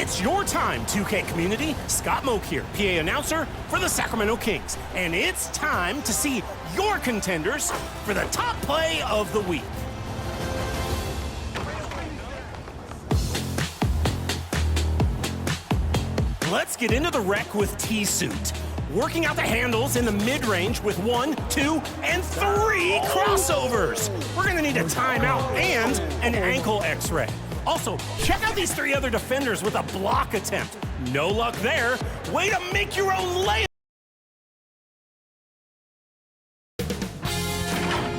It's your time, 2K community. Scott Moak here, PA announcer for the Sacramento Kings. And it's time to see your contenders for the top play of the week. Let's get into the rec with T-Suit. Working out the handles in the mid-range with 1, 2, and 3 crossovers. We're gonna need a timeout and an ankle x-ray. Also, check out these 3 other defenders with a block attempt. No luck there. Way to make your own layup.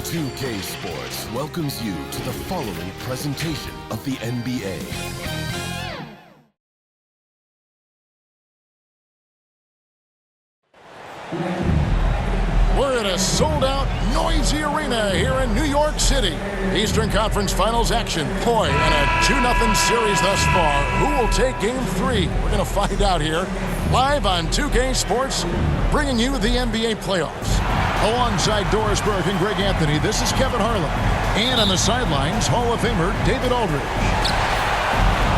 2K Sports welcomes you to the following presentation of the NBA. We're in a sold-out, noisy arena here in New York City. Eastern Conference Finals action. Boy, and a 2-0 series thus far. Who will take Game 3? We're going to find out here. Live on 2K Sports, bringing you the NBA playoffs. Alongside Doris Burke and Greg Anthony, this is Kevin Harlan. And on the sidelines, Hall of Famer David Aldridge.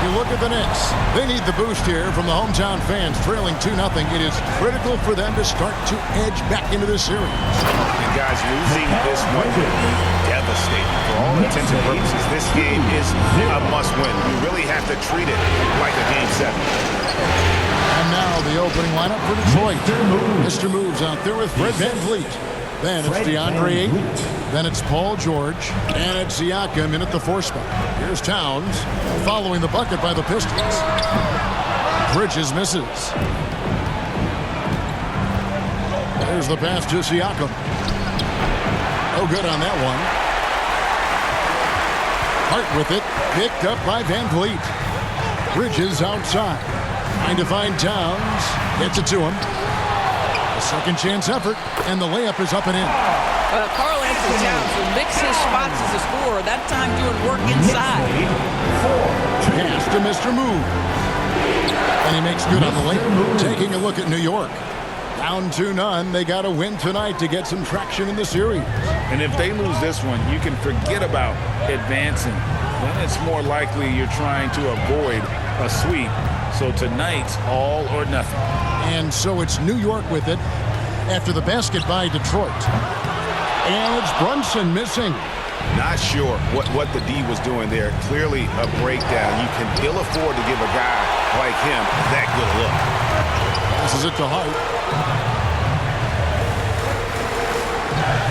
You look at the Knicks. They need the boost here from the hometown fans, trailing 2-0. It is critical for them to start to edge back into the series. And guys, losing this one would be devastating. For all intents and purposes, this game is a must-win. You really have to treat it like a Game 7. And now the opening lineup for Detroit. Mr. Moves out there with Fred VanVleet. Then it's DeAndre Ayton. Then it's Paul George. And it's Siakam in at the 4 spot. Here's Towns following the bucket by the Pistons. Bridges misses. There's the pass to Siakam. No good on that one. Hart with it. Picked up by VanVleet. Bridges outside. Trying to find Towns. Gets it to him. A second chance effort. And the layup is up and in. Karl Anthony Towns will mix his spots as a scorer. That time doing work inside. Pass to Mr. Move. And he makes good on the layup. Taking a look at New York. Down 2-0. They got to win tonight to get some traction in the series. And if they lose this one, you can forget about advancing. Then it's more likely you're trying to avoid a sweep. So tonight's all or nothing. And so it's New York with it after the basket by Detroit. And it's Brunson missing. Not sure what the D was doing there. Clearly a breakdown. You can ill afford to give a guy like him that good a look. Passes it to Hart.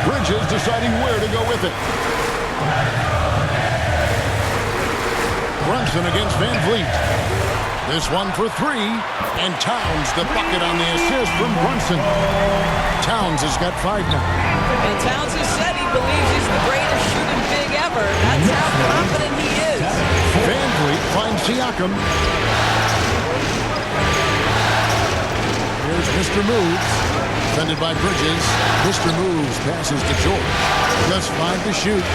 Bridges deciding where to go with it. Brunson against VanVleet. This one for 3, and Towns the bucket on the assist from Brunson. Towns has got 5 now. And Towns has said he believes he's the greatest shooting big ever. That's how confident he is. VanVleet finds Siakam. Here's Mr. Moves. Defended by Bridges. Mr. Moves passes to George. Just 5 to shoot.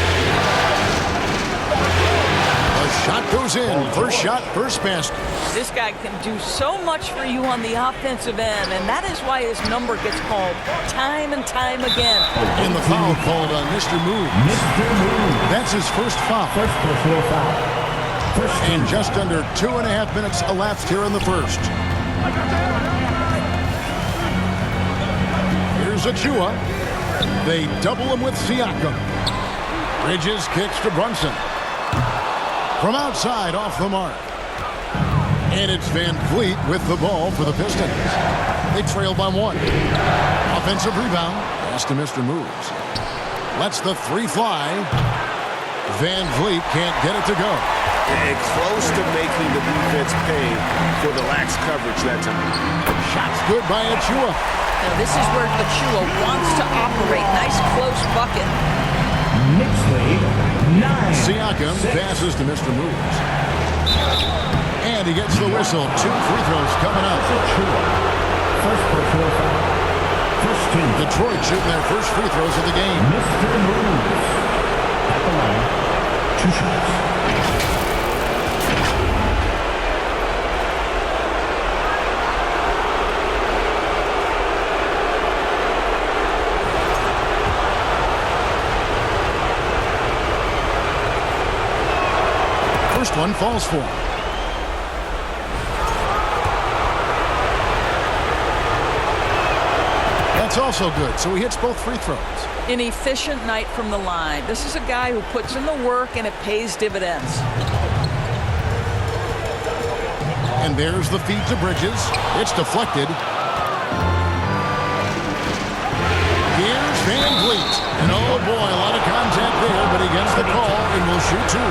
Shot goes in. First shot, first basket. This guy can do so much for you on the offensive end, and that is why his number gets called time and time again. And the foul called on Mr. Moves. That's his first foul. And just under 2.5 minutes elapsed here in the first. Here's Achua. They double him with Siakam. Bridges kicks to Brunson. From outside, off the mark. And it's VanVleet with the ball for the Pistons. They trail by 1. Offensive rebound. Pass to Mr. Moves. Lets the 3 fly. VanVleet can't get it to go. And close to making the defense pay for the lax coverage that time. Shots good by Achua. Now this is where Achua wants to operate. Nice close bucket. Siakam passes to Mr. Moves. And he gets the whistle. 2 free throws coming up. Detroit shooting their first free throws of the game. Mr. Moves at the line. 2 shots. First one falls for him. That's also good, so he hits both free throws. An efficient night from the line. This is a guy who puts in the work, and it pays dividends. And there's the feed to Bridges. It's deflected. Here's Van Vliet. And oh boy, a lot of contact there, but he gets the call and will shoot two.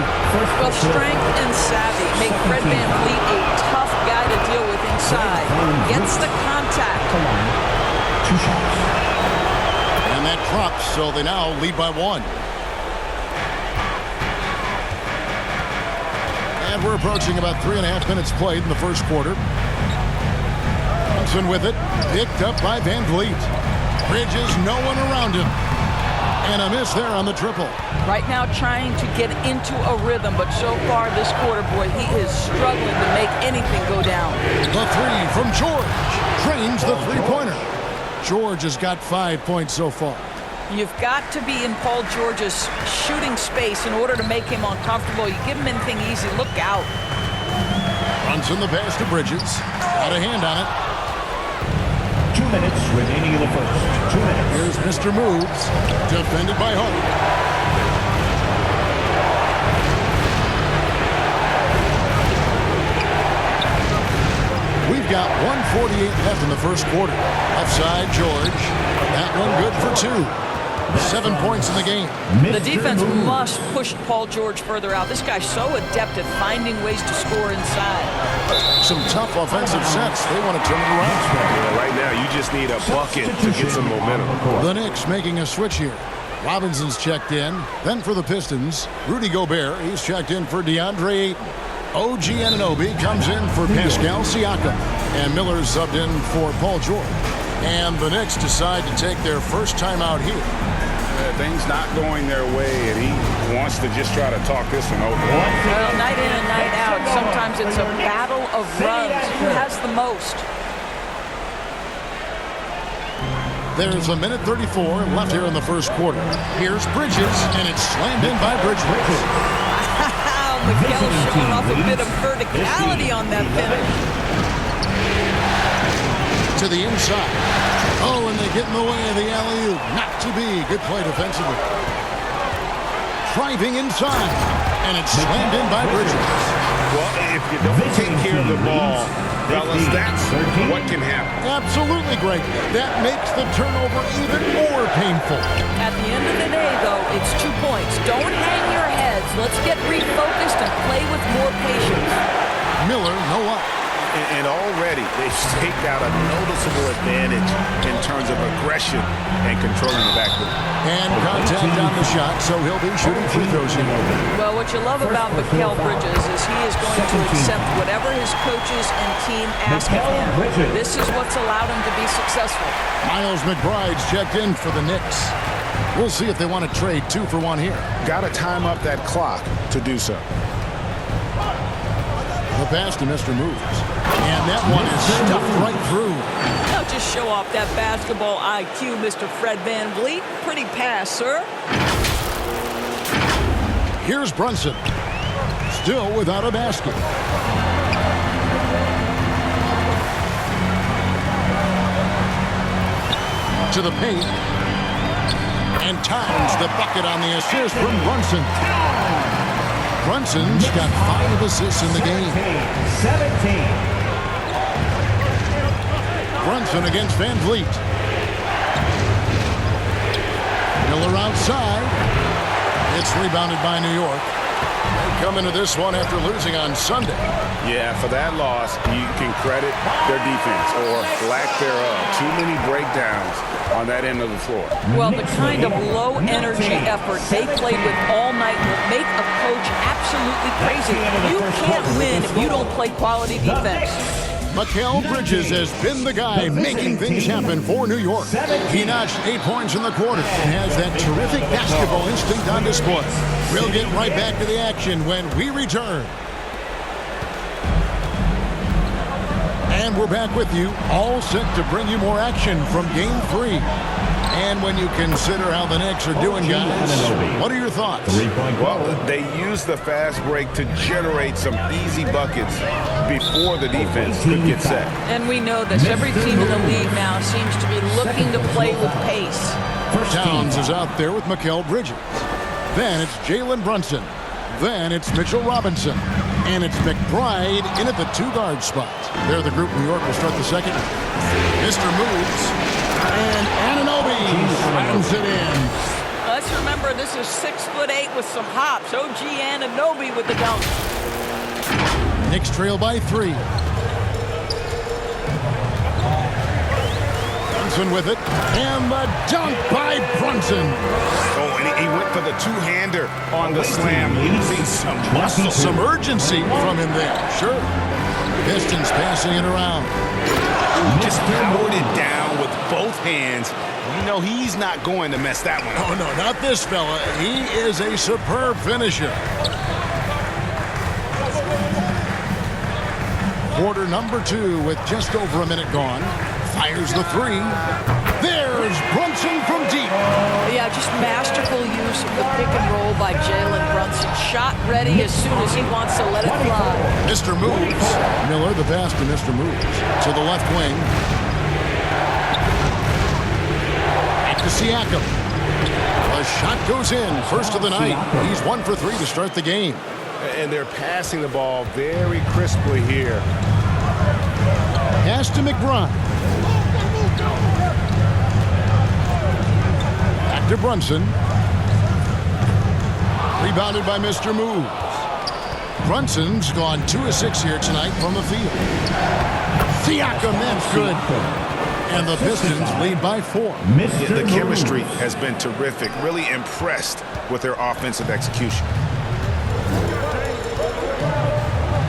Well, strength and savvy make Fred Van Vliet a tough guy to deal with inside. Gets the contact. 2 shots. And that drops, so they now lead by 1. And we're approaching about 3.5 minutes played in the first quarter. Thompson with it, picked up by Van Vliet. Bridges, no one around him. And a miss there on the triple. Right now trying to get into a rhythm, but so far this quarter, boy, he is struggling to make anything go down. The three from George. Drains the three-pointer. George has got 5 points so far. You've got to be in Paul George's shooting space in order to make him uncomfortable. You give him anything easy, look out. Brunson the pass to Bridges. Got a hand on it. 2 minutes remaining in the first. 2 minutes. Here's Mr. Moves. Defended by Hope. We've got 1:48 left in the first quarter. Offside George. That one good for 2. 7 points in the game. The defense must push Paul George further out. This guy's so adept at finding ways to score inside. Some tough offensive sets. They want to turn it around. Yeah, right now, you just need a bucket to get some momentum. The Knicks making a switch here. Robinson's checked in. Then for the Pistons, Rudy Gobert. He's checked in for DeAndre Ayton. OG Anunoby comes in for Pascal Siakam. And Miller subbed in for Paul George. And the Knicks decide to take their first timeout here. Things not going their way, and he wants to just try to talk this one over. Well, night in and night out, sometimes it's a battle of runs. Who has the most? There's 1:34 left here in the first quarter. Here's Bridges, and it's slammed in by Bridges. Wow, Miguel showing off a bit of verticality on that finish. To the inside. Oh, and they get in the way of the alley-oop. Not to be. Good play defensively. Driving inside. And it's slammed in by Bridges. Well, if you don't take care of the ball, fellas, that's what can happen. Absolutely great. That makes the turnover even more painful. At the end of the day, though, it's 2 points. Don't hang your heads. Let's get refocused and play with more patience. Miller, no up. And already they've staked out a noticeable advantage in terms of aggression and controlling the backcourt. And contact on the shot, so he'll be shooting free throws here. Well, what you love about Mikal Bridges is he is going to accept whatever his coaches and team ask of him. This is what's allowed him to be successful. Miles McBride's checked in for the Knicks. We'll see if they want to trade 2 for 1 here. Got to time up that clock to do so. The pass to Mr. Moves. And that one is stuffed right through. Now just show off that basketball IQ, Mr. Fred Van Vliet. Pretty pass, sir. Here's Brunson. Still without a basket. To the paint. And Towns the bucket on the assist from Brunson. Brunson's got 5 assists in the game. 17. Brunson against Van Vliet. Miller outside. It's rebounded by New York. They come into this one after losing on Sunday. Yeah, for that loss, you can credit their defense or lack thereof. Too many breakdowns on that end of the floor. Well, the kind of low-energy effort they played with all night will make a coach absolutely crazy. You can't win if you don't play quality defense. Mikal Bridges has been the guy making things happen for New York. He notched 8 points in the quarter and has that terrific basketball instinct on display. We'll get right back to the action when we return. And we're back with you, all set to bring you more action from Game 3. And when you consider how the Knicks are doing, guys, what are your thoughts? Well, they use the fast break to generate some easy buckets before the defense could get set. And we know this. Every team in the league now seems to be looking to play with pace. Towns is out there with MyL Bridges. Then it's Jalen Brunson. Then it's Mitchell Robinson. And it's McBride in at the 2-guard spot. They're the group. New York will start the second. Mr. Moves. And Anunoby slams it in. Let's remember this is 6'8" with some hops. OG Anunoby with the dunk. Knicks trail by 3. Brunson with it. And the dunk by Brunson. Oh, and he went for the two-hander on the slam, using some muscle. Some urgency from him there. Sure. Pistons passing it around. Just powered it down with both hands. You know he's not going to mess that one up. Oh, no, not this fella. He is a superb finisher. Quarter number 2 with just over a minute gone. Fires the 3. There's Brunson from deep. Yeah, just masterful use of the pick and roll by Jalen Brunson. Shot ready as soon as he wants to let it fly. Mr. Moves. Miller, the pass to Mr. Moves. To the left wing. Back to Siakam. A shot goes in. First of the night. He's 1 for 3 to start the game. And they're passing the ball very crisply here. Pass to McBride. Back to Brunson. Rebounded by Mr. Moves. Brunson's gone 2 of 6 here tonight from the field. Siakam, that's good. And the Pistons lead by 4. The chemistry has been terrific. Really impressed with their offensive execution.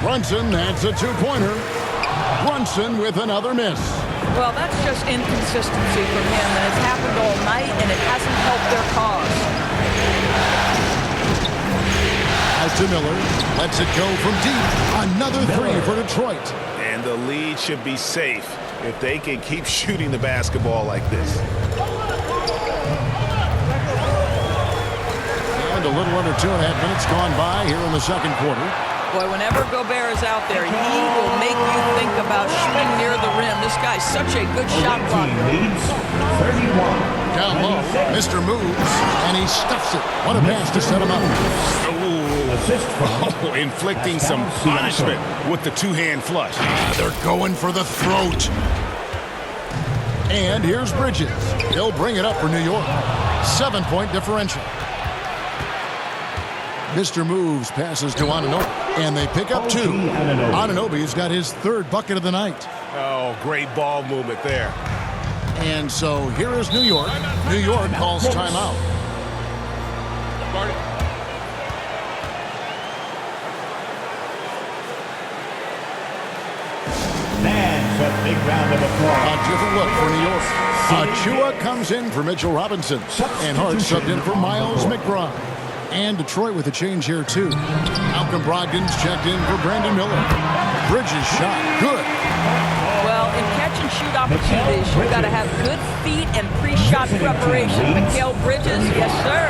Brunson, that's a 2-pointer. Brunson with another miss. Well, that's just inconsistency from him, and it's happened all night, and it hasn't helped their cause. Out to Miller. Lets it go from deep. Another 3 for Detroit. And the lead should be safe if they can keep shooting the basketball like this. And a little under 2.5 minutes gone by here in the second quarter. Boy, whenever Gobert is out there, he will make you think about shooting near the rim. This guy's such a good shot blocker. Down low, Mr. Moves, and he stuffs it. What a pass to set him up. Oh, inflicting some punishment with the two-hand flush. They're going for the throat. And here's Bridges. He'll bring it up for New York. 7-point differential. Mr. Moves passes to Anunoby, and they pick up 2. Anunoby's got his 3rd bucket of the night. Oh, great ball movement there. And so here is New York. New York calls timeout. That's a big round of applause. A different look for New York. Achua comes in for Mitchell Robinson, and Hart subbed in for Miles McBride. And Detroit with a change here, too. Malcolm Brogdon's checked in for Brandon Miller. Bridges shot. Good. Well, in catch-and-shoot opportunities, you've got to have good feet and pre-shot preparation. MyL Bridges, yes, sir.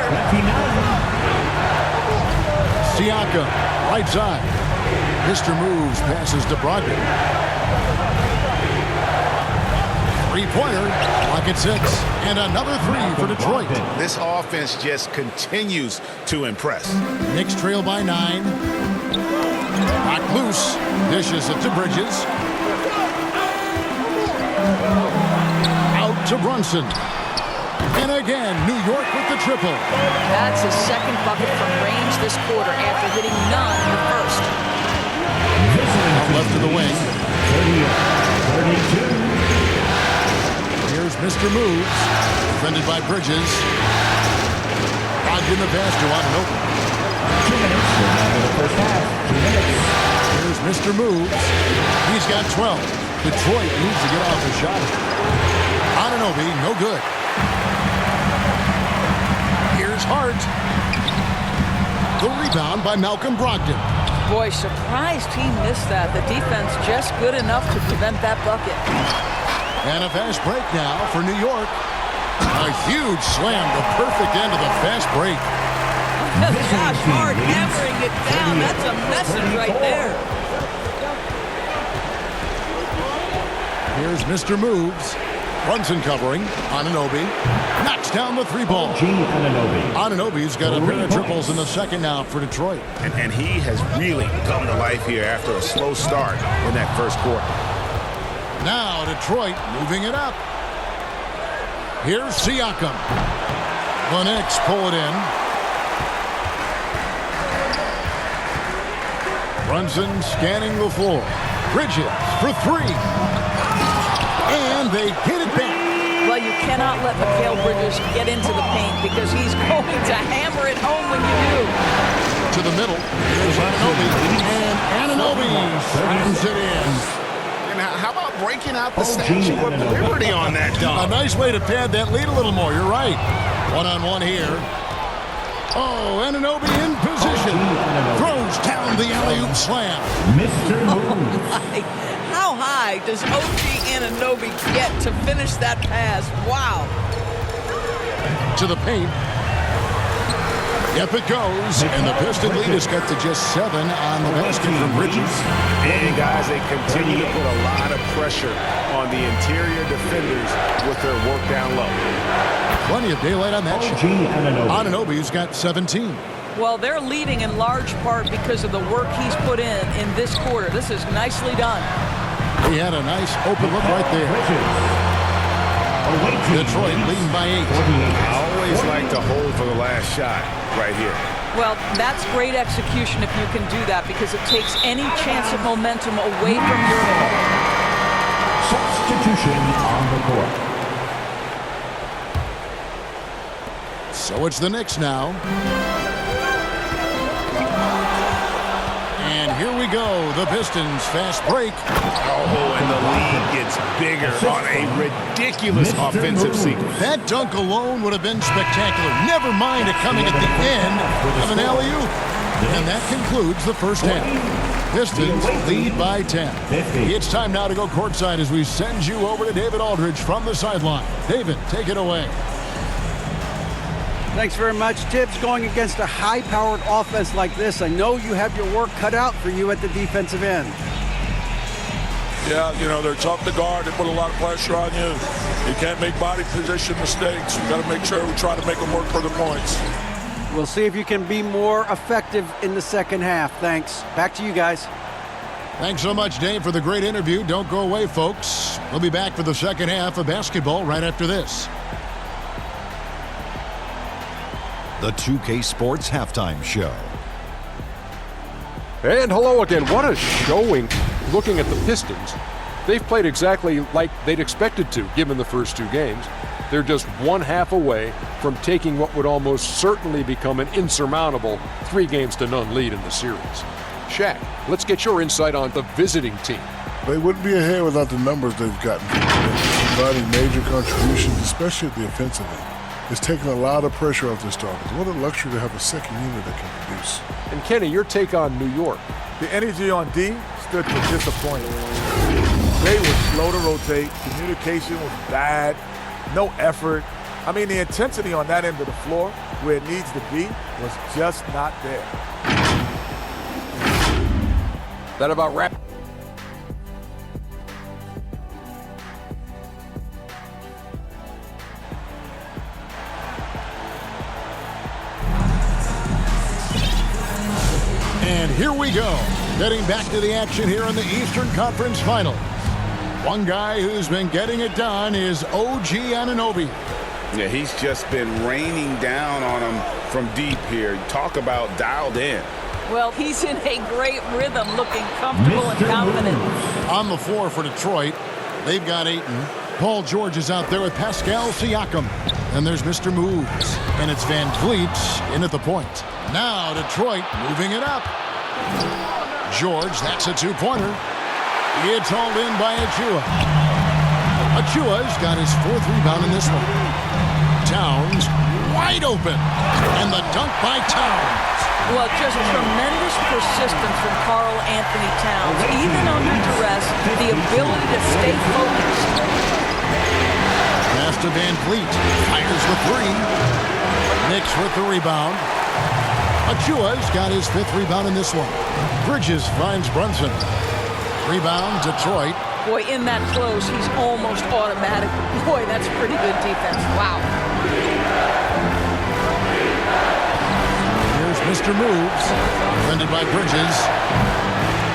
Siakam, right side. Mr. Moves passes to Brogdon. 3-pointer, clock at 6, and another 3 for Detroit. This offense just continues to impress. Knicks trail by 9. Knocked loose, dishes it to Bridges. Out to Brunson. And again, New York with the triple. That's his 2nd bucket from range this quarter after hitting none in the first. Left to the wing. 32. Here's Mr. Moves, defended by Bridges. Brogdon the pass to Anunoby. 2 minutes for the first half. 2 minutes. Here's Mr. Moves. He's got 12. Detroit needs to get off the shot. Anunoby, no good. Here's Hart. The rebound by Malcolm Brogdon. Boy, surprised he missed that. The defense just good enough to prevent that bucket. And a fast break now for New York. A huge slam, the perfect end of the fast break. Josh Hart hammering it down. That's a message right there. Here's Mr. Moves. Brunson covering. Anunoby knocks down the three ball. Anunoby's got a pair of triples in the second now for Detroit. And he has really come to life here after a slow start in that first quarter. Now Detroit moving it up. Here's Siakam. The Knicks pull it in. Brunson scanning the floor. Bridges for three. And they hit it back. Well, you cannot let Mikal Bridges get into the paint because he's going to hammer it home when you do. To the middle. Here's Anunoby. And Anunoby slams it in. And how about breaking out the Statue of Liberty on that A dunk? nice way to pad that lead a little more. You're right. One-on-one here. Oh, Anunoby in position. Throws down the alley-oop slam. How high does OG Anunoby get to finish that pass? Wow. To the paint. Yep, it goes. And the Piston lead has got to just 7 on the basket from Bridges. And guys, they continue to put a lot of pressure on the interior defenders with their work down low. Plenty of daylight on that shot. Anunoby's got 17. Well, they're leading in large part because of the work he's put in this quarter. This is nicely done. He had a nice open look right there. Detroit leading by 8. I always like to hold for the last shot right here. Well, that's great execution if you can do that because it takes any chance of momentum away from your opponent. Substitution on the court. So it's the Knicks now. And here we go. The Pistons fast break. Oh, and the lead gets bigger on a ridiculous offensive sequence. That dunk alone would have been spectacular. Never mind it coming at the end of an alley-oop. And that concludes the first half. Pistons lead by 10. It's time now to go courtside as we send you over to David Aldridge from the sideline. David, take it away. Thanks very much, Tibbs. Going against a high-powered offense like this, I know you have your work cut out for you at the defensive end. Yeah, they're tough to guard. They put a lot of pressure on you. You can't make body position mistakes. You got to make sure we try to make them work for the points. We'll see if you can be more effective in the second half. Thanks. Back to you guys. Thanks so much, Dave, for the great interview. Don't go away, folks. We'll be back for the second half of basketball right after this. The 2K Sports Halftime Show. And hello again. What a showing looking at the Pistons. They've played exactly like they'd expected to, given the first two games. They're just one half away from taking what would almost certainly become an insurmountable 3-0 lead in the series. Shaq, let's get your insight on the visiting team. They wouldn't be ahead without the numbers they've gotten, providing major contributions, especially at the offensive end. It's taking a lot of pressure off their starters. What a luxury to have a second unit that can produce. And Kenny, your take on New York. The energy on D stood for disappointment. They were slow to rotate. Communication was bad. No effort. I mean, the intensity on that end of the floor, where it needs to be, was just not there. That about wraps. And here we go. Getting back to the action here in the Eastern Conference Finals. One guy who's been getting it done is OG Anunoby. Yeah, he's just been raining down on him from deep here. Talk about dialed in. Well, he's in a great rhythm, looking comfortable and confident. On the floor for Detroit, they've got Ayton. Paul George is out there with Pascal Siakam. And there's Mr. Moves. And it's Van Vliet in at the point. Now Detroit moving it up. George, that's a two-pointer. It's hauled in by Achua. Achua's got his 4th rebound in this one. Towns wide open. And the dunk by Towns. Well, just tremendous persistence from Karl Anthony Towns. Even under duress, the ability to stay focused. Pass to Van Vliet. Fires the three. Knicks with the rebound. Achua's got his 5th rebound in this one. Bridges finds Brunson. Rebound, Detroit. Boy, in that close, he's almost automatic. Boy, that's pretty good defense. Wow. Here's Mr. Moves. Defended by Bridges.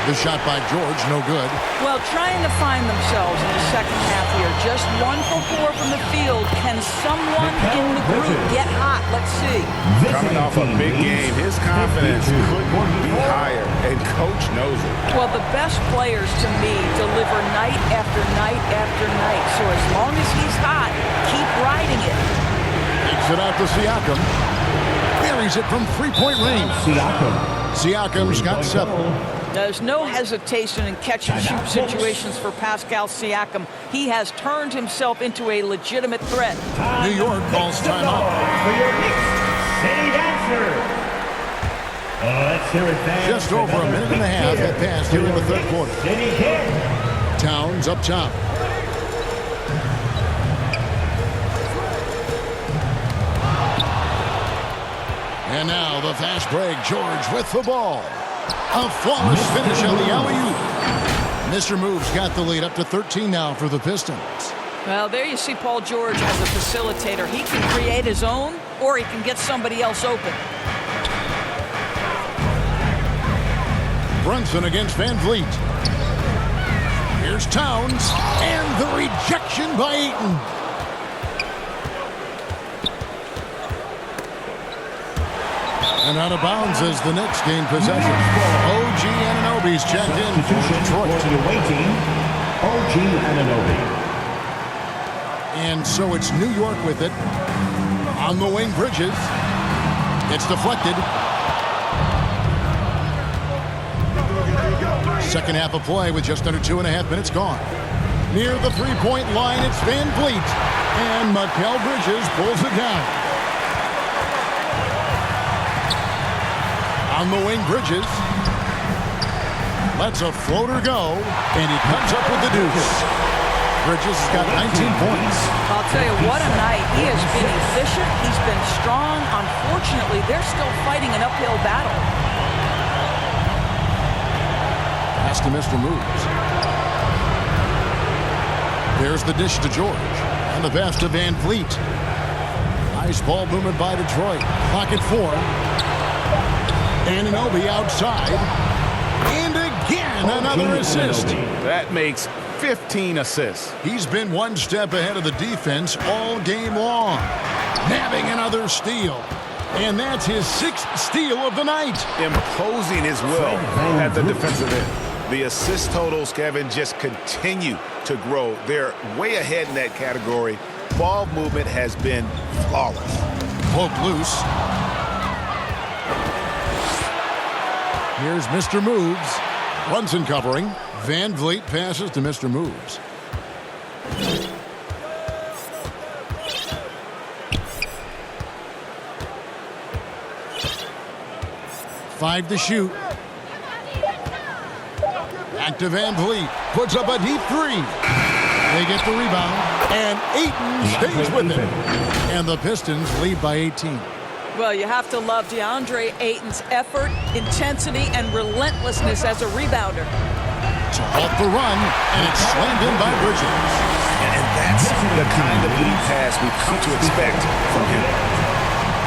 The shot by George, no good. Well, trying to find themselves in the second half here. Just 1 for 4 from the field. Can someone in the group get hot? Let's see. Coming off a big game, his confidence couldn't be higher, and Coach knows it. Well, the best players to me deliver night after night after night. So as long as he's hot, keep riding it. Takes it out to Siakam. Buries it from 3-point range. Siakam's got 7. There's no hesitation in catch-and-shoot situations for Pascal Siakam. He has turned himself into a legitimate threat. New York calls timeout. Just over a minute and a half had passed here in the 3rd quarter. Towns up top. And now the fast break. George with the ball. A flawless finish on the alley-oop. Mr. Moves got the lead up to 13 now for the Pistons. Well, there you see Paul George as a facilitator. He can create his own, or he can get somebody else open. Brunson against Van Vliet. Here's Towns, and the rejection by Ayton. And out of bounds as the Knicks gain possession. OG Anunoby's checked in for Detroit. To the waiting, OG Anunoby. And so it's New York with it. On the wing, Bridges. It's deflected. Second half of play with just under 2.5 minutes gone. Near the 3-point line, it's Van Vliet. And Mikal Bridges pulls it down. On the wing, Bridges. Lets a floater go, and he comes up with the deuce. Bridges has got 19 points. I'll tell you, what a night. He has been efficient. He's been strong. Unfortunately, they're still fighting an uphill battle. Pass to Mr. Moves. There's the dish to George. And the pass to Van Vliet. Nice ball movement by Detroit. Clock at 4. Anunoby outside. And again, another assist. That makes 15 assists. He's been one step ahead of the defense all game long. Nabbing another steal. And that's his 6th steal of the night. Imposing his will at the defensive end. The assist totals, Kevin, just continue to grow. They're way ahead in that category. Ball movement has been flawless. Poke loose. Here's Mr. Moves. Brunson covering. Van Vliet passes to Mr. Moves. Five to shoot. Back to Van Vliet. Puts up a deep 3. They get the rebound. And Ayton stays with it. And the Pistons lead by 18. Well, you have to love DeAndre Ayton's effort, intensity, and relentlessness as a rebounder. To halt the run, and it's slammed in by Bridges. And that's the kind of lead pass we've come to expect from him.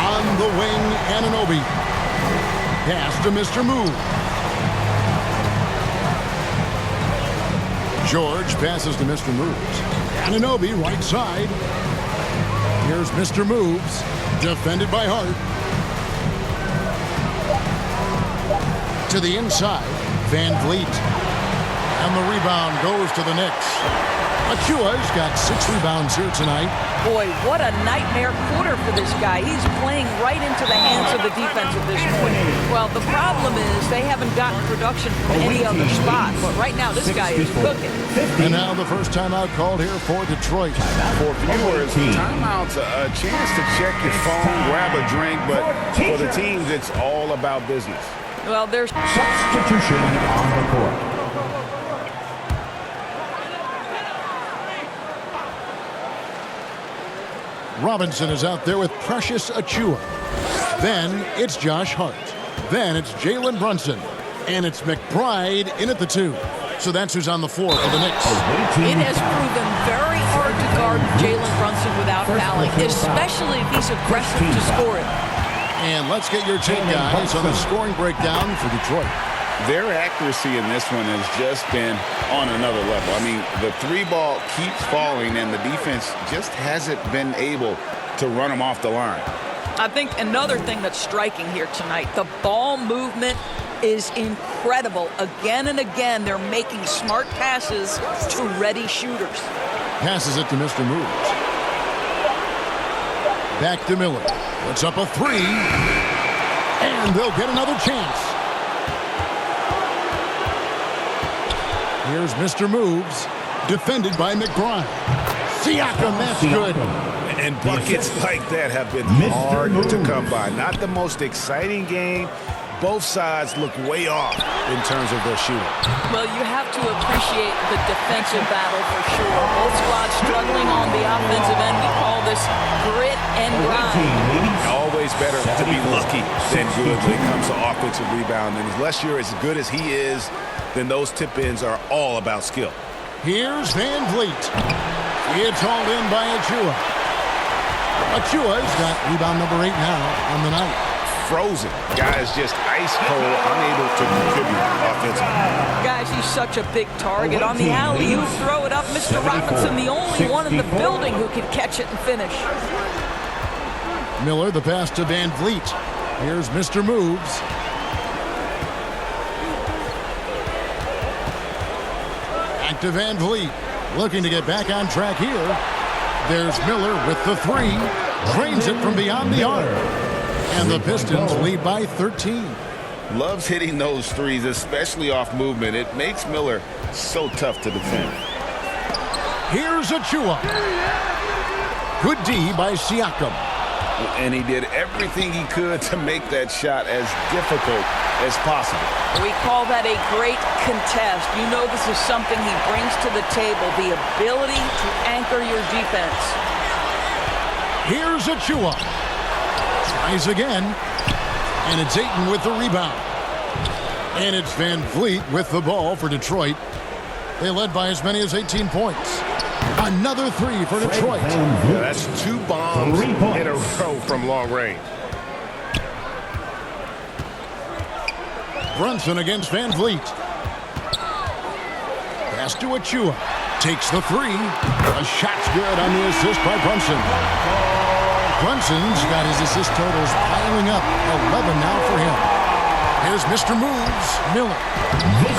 On the wing, Anunoby. Pass to Mr. Move. George passes to Mr. Moves. Anunoby, right side. Here's Mr. Moves. Defended by Hart. To the inside, Van Vliet. And the rebound goes to the Knicks. Achua's got 6 rebounds here tonight. Boy, what a nightmare quarter for this guy. He's playing right into the hands of the defense at this point. Well, the problem is they haven't gotten production from any other spot. But right now, this guy is cooking. And now the first timeout called here for Detroit. For viewers, timeout's a chance to check your phone, grab a drink, but for the teams, it's all about business. Well, there's Substitution on the court. Robinson is out there with Precious Achua. Then it's Josh Hart. Then it's Jalen Brunson. And it's McBride in at the 2. So that's who's on the floor for the Knicks. It has proven very hard to guard Jalen Brunson without fouling, especially if he's aggressive to score it. And let's get your take, guys, on the scoring breakdown for Detroit. Their accuracy in this one has just been on another level. I mean, the 3-ball keeps falling, and the defense just hasn't been able to run them off the line. I think another thing that's striking here tonight, the ball movement is incredible. Again and again, they're making smart passes to ready shooters. Passes it to Mr. Moves. Back to Miller. Puts up a 3. And they'll get another chance. Here's Mr. Moves. Defended by McBride. Siakam, that's good. And buckets like that have been hard to come by. Not the most exciting game. Both sides look way off in terms of their shooting. Well, you have to appreciate the defensive battle for sure. Both squads struggling on the offensive end. We call this grit and grind. Always better to be lucky than good when it comes to offensive rebounding. Unless you're as good as he is, then those tip-ins are all about skill. Here's Van Vliet. It's hauled in by Achua. Achua's got rebound number 8 now on the night. Frozen. Guys just ice cold, unable to contribute offensively. Guys, he's such a big target. On the alley-oop, throw it up. Mr. Robinson, the only one in the building who can catch it and finish. Miller, the pass to Van Vliet. Here's Mr. Moves. Back to Van Vliet. Looking to get back on track here. There's Miller with the 3. Drains it from beyond the arc. And the Pistons lead by 13. Loves hitting those threes, especially off movement. It makes Miller so tough to defend. Here's Achua. Good D by Siakam. And he did everything he could to make that shot as difficult as possible. We call that a great contest. You know this is something he brings to the table, the ability to anchor your defense. Here's Achua. Tries again, and it's Ayton with the rebound. And it's Van Vliet with the ball for Detroit. They led by as many as 18 points. Another 3 for Detroit. Yeah, that's 2 bombs in a row from long range. Brunson against Van Vliet. Pass to Achua. Takes the 3. A shot's good on the assist by Brunson. Brunson's got his assist totals piling up. 11 now for him. Here's Mr. Moves, Miller.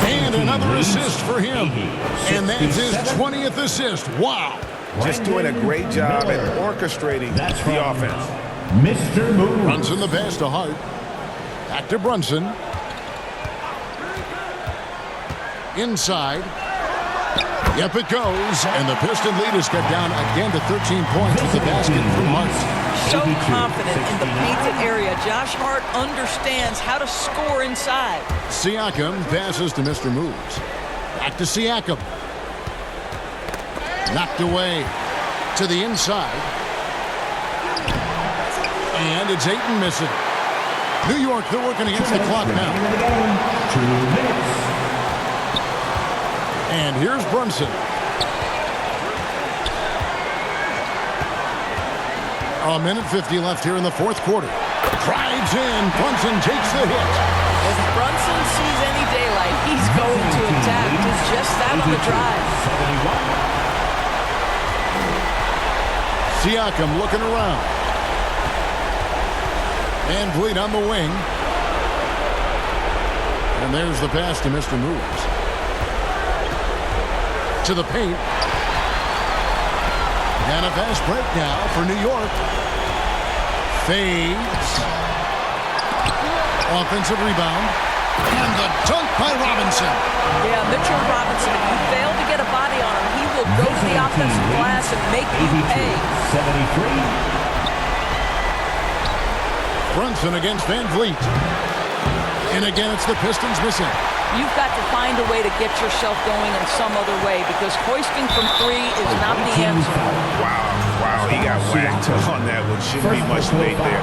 And another assist for him. And that's his 20th assist. Wow. Just doing a great job at orchestrating the offense. Mr. Moves. Brunson the pass to Hart. Back to Brunson. Inside. Yep, it goes. And the Piston lead is cut down again to 13 points with the basket from Hart. So confident in the painted area. Josh Hart understands how to score inside. Siakam passes to Mr. Moves. Back to Siakam. Knocked away to the inside. And it's Ayton missing. New York, they're working against the clock now. 2 minutes. And here's Brunson. A minute 50 left here in the 4th quarter. Drives in. Brunson takes the hit. If Brunson sees any daylight, he's going to attack. He's just out on the drive. Siakam looking around. Van Vliet on the wing. And there's the pass to Mr. Moves. To the paint. And a fast break now for New York. Fades. Offensive rebound. And the dunk by Robinson. Yeah, Mitchell Robinson, if you fail to get a body on him, he will go to the offensive glass and make you pay. 73. Brunson against Van Vliet. And again, it's the Pistons missing. you've got to find a way to get yourself going in some other way, because hoisting from 3 is not the answer. Wow, he got whacked on that one. Shouldn't be much debate there.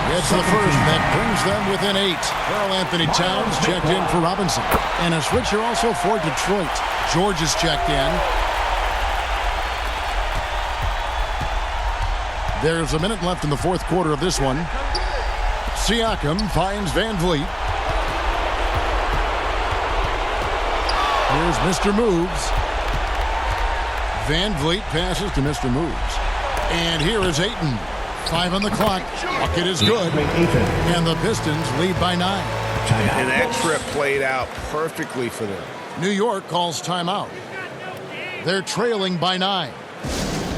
Gets the first, that brings them within 8. Karl Anthony Towns checked in for Robinson. And a switcher also for Detroit. George is checked in. There's a minute left in the fourth quarter of this one. Siakam finds Van Vliet. Here's Mr. Moves. Van Vliet passes to Mr. Moves. And here is Ayton. 5 on the clock. Bucket is good. And the Pistons lead by 9. And that trip played out perfectly for them. New York calls timeout. They're trailing by 9.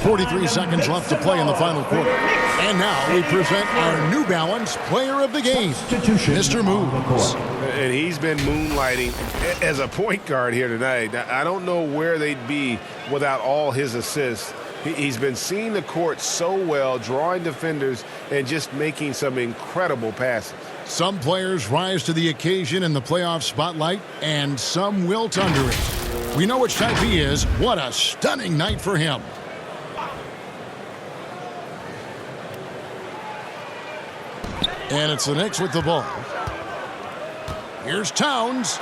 43 seconds left to play in the final quarter. And now we present our New Balance Player of the Game, Mr. Moves. And he's been moonlighting as a point guard here tonight. I don't know where they'd be without all his assists. He's been seeing the court so well, drawing defenders, and just making some incredible passes. Some players rise to the occasion in the playoff spotlight, and some wilt under it. We know which type he is. What a stunning night for him. And it's the Knicks with the ball. Here's Towns.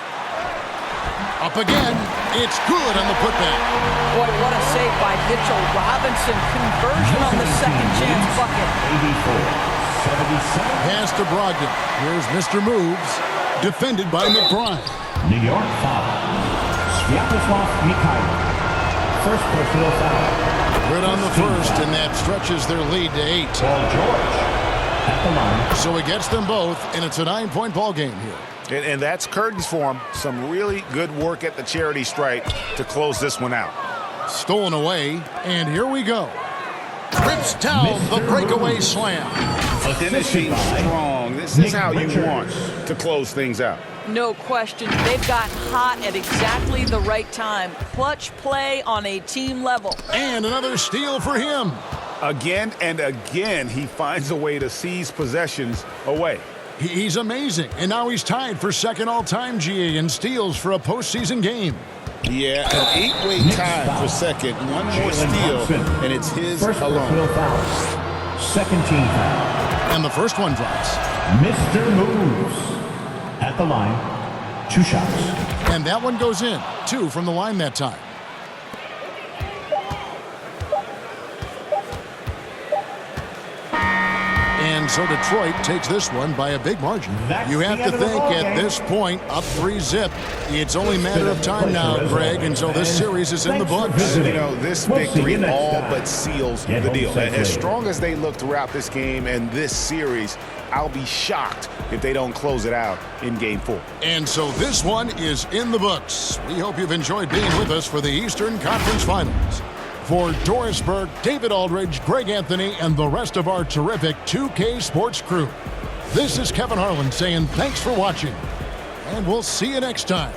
Up again. It's good on the putback. Boy, what a save by Mitchell Robinson. Conversion on the second chance bucket. 84-77. Pass to Brogdon. Here's Mr. Moves. Defended by McBride. New York foul. Sviatoslav Mikhailov. First personal foul. Good on the first, and that stretches their lead to 8. Paul George at the line. So he gets them both, and it's a 9-point ball game here. And that's curtains for him. Some really good work at the charity stripe to close this one out. Stolen away, and here we go. Rips down the breakaway slam. Finishing strong. This is how you want to close things out. No question. They've gotten hot at exactly the right time. Clutch play on a team level. And another steal for him. Again and again, he finds a way to seize possessions away. He's amazing, and now he's tied for second all-time GA in steals for a postseason game. Yeah, an 8-way tie for second. One more steal, and it's his alone. Second team foul. And the first one drops. Mr. Moves at the line. 2 shots. And that one goes in. 2 from the line that time. And so Detroit takes this one by a big margin. You have to think at this point, up 3-zip. It's only a matter of time now, Greg, and so this series is in the books. You know, this victory all but seals the deal. As strong as they look throughout this game and this series, I'll be shocked if they don't close it out in Game 4. And so this one is in the books. We hope you've enjoyed being with us for the Eastern Conference Finals. For Doris Burke, David Aldridge, Greg Anthony, and the rest of our terrific 2K Sports crew, this is Kevin Harlan saying thanks for watching, and we'll see you next time.